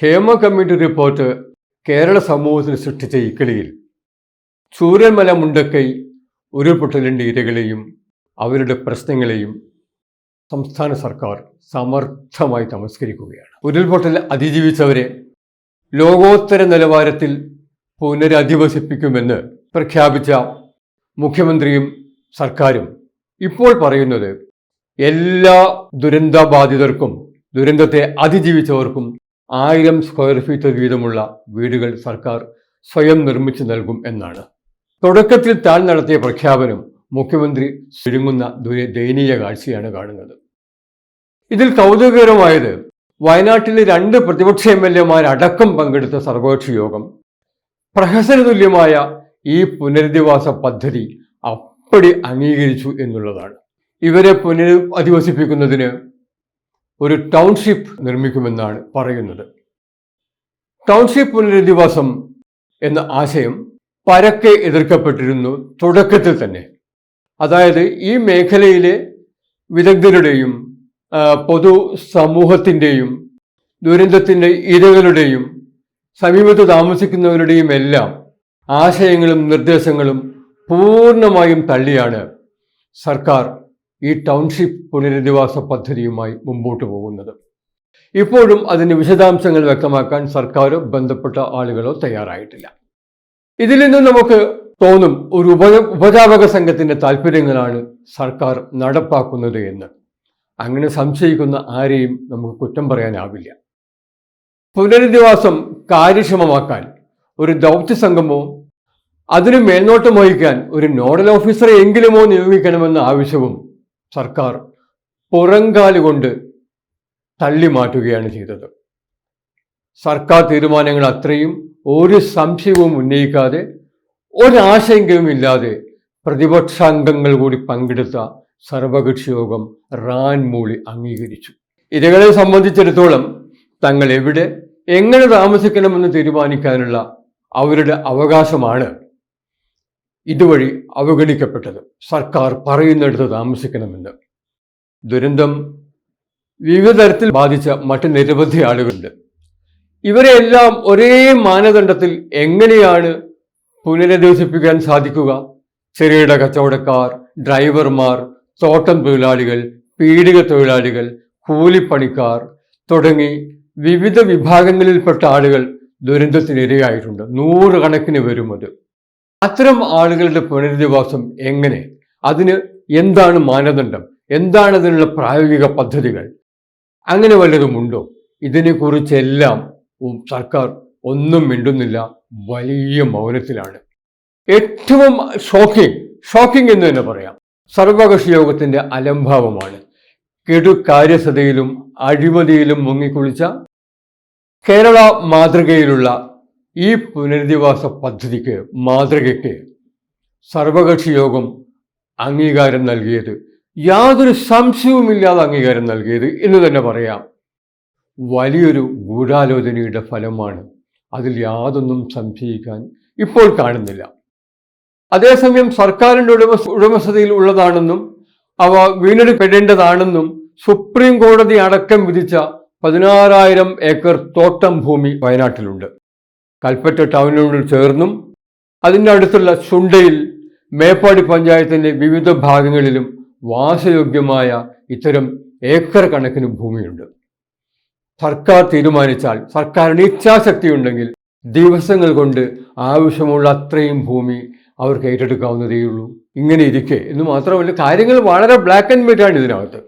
Hema committee report Kerala സമൂഹത്തിന് സൃഷ്ടിച്ച ഇക്കിളിയിൽ ചൂരൽമല മുണ്ടക്കൈ ഉരുൾപൊട്ടലിൻ്റെ ഇരകളെയും അവരുടെ പ്രശ്നങ്ങളെയും സംസ്ഥാന സർക്കാർ സമർത്ഥമായി തമസ്കരിക്കുകയാണ്. ഉരുൾപൊട്ടൽ അതിജീവിച്ചവരെ ലോകോത്തര നിലവാരത്തിൽ പുനരധിവസിപ്പിക്കുമെന്ന് പ്രഖ്യാപിച്ച മുഖ്യമന്ത്രിയും സർക്കാരും ഇപ്പോൾ പറയുന്നത് എല്ലാ ദുരന്തബാധിതർക്കും ദുരന്തത്തെ അതിജീവിച്ചവർക്കും 1000 സ്ക്വയർ ഫീറ്റ് വീതമുള്ള വീടുകൾ സർക്കാർ സ്വയം നിർമ്മിച്ചു നൽകും എന്നാണ്. തുടക്കത്തിൽ താൻ നടത്തിയ പ്രഖ്യാപനം മുഖ്യമന്ത്രി ചുരുങ്ങുന്ന ദയനീയ കാഴ്ചയാണ് കാണുന്നത്. ഇതിൽ കൗതുകകരമായത് വയനാട്ടിലെ 2 പ്രതിപക്ഷ MLA-മാരടക്കം പങ്കെടുത്ത സർവകക്ഷി യോഗം പ്രഹസനതുല്യമായ ഈ പുനരധിവാസ പദ്ധതി അപ്പടി അംഗീകരിച്ചു എന്നുള്ളതാണ്. ഇവരെ പുനരധിവസിപ്പിക്കുന്നതിന് ഒരു ടൗൺഷിപ്പ് നിർമ്മിക്കുമെന്നാണ് പറയുന്നത്. ടൗൺഷിപ്പ് പുനരധിവാസം എന്ന ആശയം പരക്കെ എതിർക്കപ്പെട്ടിരുന്നു തുടക്കത്തിൽ തന്നെ. അതായത് ഈ മേഖലയിലെ വിദഗ്ധരുടെയും പൊതു സമൂഹത്തിൻ്റെയും ദുരന്തത്തിൻ്റെ ഇരകളുടെയും സമീപത്ത് താമസിക്കുന്നവരുടെയും എല്ലാം ആശയങ്ങളും നിർദ്ദേശങ്ങളും പൂർണ്ണമായും തള്ളിയാണ് സർക്കാർ ഈ ടൗൺഷിപ്പ് പുനരധിവാസ പദ്ധതിയുമായി മുമ്പോട്ട് പോകുന്നത്. ഇപ്പോഴും അതിന് വിശദാംശങ്ങൾ വ്യക്തമാക്കാൻ സർക്കാരോ ബന്ധപ്പെട്ട ആളുകളോ തയ്യാറായിട്ടില്ല. ഇതിൽ നിന്ന് നമുക്ക് തോന്നും ഒരു ഉപജാപക സംഘത്തിന്റെ താല്പര്യങ്ങളാണ് സർക്കാർ നടപ്പാക്കുന്നത് എന്ന്. അങ്ങനെ സംശയിക്കുന്ന ആരെയും നമുക്ക് കുറ്റം പറയാനാവില്ല. പുനരധിവാസം കാര്യക്ഷമമാക്കാൻ ഒരു ദൗത്യ സംഘമോ അതിന് മേൽനോട്ടം വഹിക്കാൻ ഒരു നോഡൽ ഓഫീസറെ എങ്കിലുമോ നിയോഗിക്കണമെന്ന ആവശ്യവും സർക്കാർ പുറങ്കാലുകൊണ്ട് തള്ളി മാറ്റുകയാണ് ചെയ്തത്. സർക്കാർ തീരുമാനങ്ങൾ അത്രയും ഒരു സംശയവും ഉന്നയിക്കാതെ ഒരാശങ്കയും ഇല്ലാതെ പ്രതിപക്ഷാംഗങ്ങൾ കൂടി പങ്കെടുത്ത സർവകക്ഷി യോഗം മൂളി അംഗീകരിച്ചു. ഇരകളെ സംബന്ധിച്ചിടത്തോളം തങ്ങൾ എവിടെ എങ്ങനെ താമസിക്കണമെന്ന് തീരുമാനിക്കാനുള്ള അവരുടെ അവകാശമാണ് ഇതുവഴി അവഗണിക്കപ്പെട്ടത്. സർക്കാർ പറയുന്നിടത്ത് താമസിക്കണമെന്ന്. ദുരന്തം വിവിധ തരത്തിൽ ബാധിച്ച മറ്റ് നിരവധി ആളുകളുണ്ട്. ഇവരെല്ലാം ഒരേ മാനദണ്ഡത്തിൽ എങ്ങനെയാണ് പുനരധിവസിപ്പിക്കാൻ സാധിക്കുക? ചെറുകിട കച്ചവടക്കാർ, ഡ്രൈവർമാർ, തോട്ടം തൊഴിലാളികൾ, പീഡിക തൊഴിലാളികൾ, കൂലിപ്പണിക്കാർ തുടങ്ങി വിവിധ വിഭാഗങ്ങളിൽപ്പെട്ട ആളുകൾ ദുരന്തത്തിനിരയായിട്ടുണ്ട്. 100 കണക്കിന് വരും. അത്തരം ആളുകളുടെ പുനരധിവാസം എങ്ങനെ? അതിന് എന്താണ് മാനദണ്ഡം? എന്താണ് അതിനുള്ള പ്രായോഗിക പദ്ധതികൾ? അങ്ങനെ വല്ലതുമുണ്ടോ? ഇതിനെക്കുറിച്ചെല്ലാം സർക്കാർ ഒന്നും മിണ്ടുന്നില്ല, വലിയ മൗനത്തിലാണ്. ഏറ്റവും ഷോക്കിംഗ് എന്ന് തന്നെ പറയാം, സർവകക്ഷി യോഗത്തിന്റെ അലംഭാവമാണ്. കെടുകാര്യസ്ഥതയിലും അഴിമതിയിലും മുങ്ങിക്കുളിച്ച കേരള മാതൃകയിലുള്ള ഈ പുനരധിവാസ പദ്ധതിക്ക് മാതൃകയ്ക്ക് സർവകക്ഷി യോഗം അംഗീകാരം നൽകിയത്, യാതൊരു സംശയവുമില്ലാതെ അംഗീകാരം നൽകിയത് എന്ന് തന്നെ പറയാം, വലിയൊരു ഗൂഢാലോചനയുടെ ഫലമാണ്. അതിൽ യാതൊന്നും സംശയിക്കാൻ ഇപ്പോൾ കാണുന്നില്ല. അതേസമയം സർക്കാരിൻ്റെ ഉടമസ്ഥതയിൽ ഉള്ളതാണെന്നും അവ വീണ്ടെടുക്കപ്പെടേണ്ടതാണെന്നും സുപ്രീം കോടതി അടക്കം വിധിച്ച 16,000 ഏക്കർ തോട്ടം ഭൂമി വയനാട്ടിലുണ്ട്. കൽപ്പറ്റ ടൗണിനോട് ചേർന്നും അതിൻ്റെ അടുത്തുള്ള ചുണ്ടയിൽ മേപ്പാടി പഞ്ചായത്തിൻ്റെ വിവിധ ഭാഗങ്ങളിലും വാസയോഗ്യമായ ഇത്തരം ഏക്കർ കണക്കിന് ഭൂമിയുണ്ട്. സർക്കാർ തീരുമാനിച്ചാൽ, സർക്കാരിന് ഇച്ഛാശക്തി ഉണ്ടെങ്കിൽ ദിവസങ്ങൾ കൊണ്ട് ആവശ്യമുള്ള അത്രയും ഭൂമി അവർക്ക് ഏറ്റെടുക്കാവുന്നതേയുള്ളൂ. ഇങ്ങനെ ഇരിക്കെ എന്ന് മാത്രമല്ല, കാര്യങ്ങൾ വളരെ ബ്ലാക്ക് ആൻഡ് വൈറ്റ് ആണ്. ഇതിനകത്ത്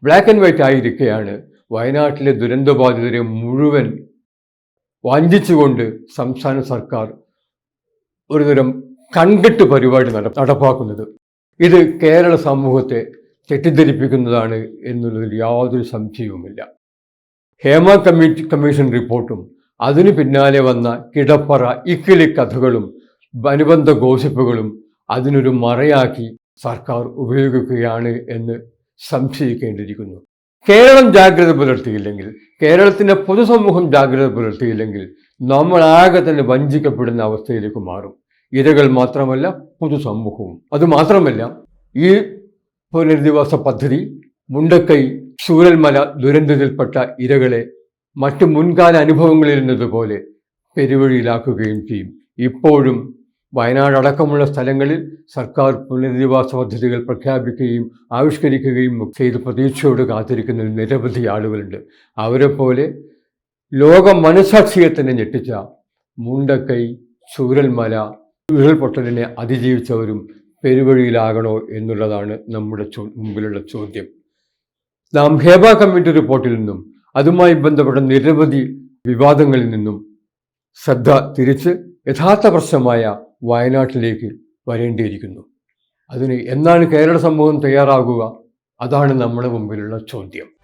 ബ്ലാക്ക് ആൻഡ് വൈറ്റ് ആയിരിക്കെയാണ് വയനാട്ടിലെ ദുരന്തബാധിതരെ മുഴുവൻ വഞ്ചിച്ചുകൊണ്ട് സംസ്ഥാന സർക്കാർ ഒരുതരം കൺകെട്ട് പരിപാടി നടപ്പാക്കുന്നത്. ഇത് കേരള സമൂഹത്തെ തെറ്റിദ്ധരിപ്പിക്കുന്നതാണ് എന്നുള്ളതിൽ യാതൊരു സംശയവുമില്ല. ഹേമ കമ്മീഷൻ റിപ്പോർട്ടും അതിനു പിന്നാലെ വന്ന കിടപ്പറ ഇക്കിളി കഥകളും അനുബന്ധ ഗോസിപ്പുകളും അതിനൊരു മറയാക്കി സർക്കാർ ഉപയോഗിക്കുകയാണ് എന്ന് സംശയിക്കേണ്ടിയിരിക്കുന്നു. കേരളം ജാഗ്രത പുലർത്തിയില്ലെങ്കിൽ, കേരളത്തിൻ്റെ പൊതുസമൂഹം ജാഗ്രത പുലർത്തിയില്ലെങ്കിൽ നമ്മളാകെ തന്നെ വഞ്ചിക്കപ്പെടുന്ന അവസ്ഥയിലേക്ക് മാറും. ഇരകൾ മാത്രമല്ല, പൊതുസമൂഹവും. അതുമാത്രമല്ല, ഈ പുനരധിവാസ പദ്ധതി മുണ്ടക്കൈ ചൂരൽമല ദുരന്തത്തിൽപ്പെട്ട ഇരകളെ മറ്റ് മുൻകാല അനുഭവങ്ങളിൽ നിന്നതുപോലെ പെരുവഴിയിലാക്കുകയും ചെയ്യും. ഇപ്പോഴും വയനാട് അടക്കമുള്ള സ്ഥലങ്ങളിൽ സർക്കാർ പുനരധിവാസ പദ്ധതികൾ പ്രഖ്യാപിക്കുകയും ആവിഷ്കരിക്കുകയും ചെയ്ത് പ്രതീക്ഷയോട് കാത്തിരിക്കുന്ന നിരവധി ആളുകളുണ്ട്. അവരെ പോലെ ലോക മനസാക്ഷിയെ തന്നെ ഞെട്ടിച്ച മുണ്ടക്കൈ, ചൂരൽമല ഉരുൾപൊട്ടലിനെ അതിജീവിച്ചവരും പെരുവഴിയിലാകണോ എന്നുള്ളതാണ് നമ്മുടെ മുമ്പിലുള്ള ചോദ്യം. നാം ഹേബ കമ്മിറ്റി റിപ്പോർട്ടിൽ നിന്നും അതുമായി ബന്ധപ്പെട്ട നിരവധി വിവാദങ്ങളിൽ നിന്നും ശ്രദ്ധ തിരിച്ച് യഥാർത്ഥ പ്രശ്നമായ വയനാട്ടിലേക്ക് വരേണ്ടിയിരിക്കുന്നു. അതിന് എന്നാണ് കേരള സമൂഹം തയ്യാറാകുക? അതാണ് നമ്മുടെ മുമ്പിലുള്ള ചോദ്യം.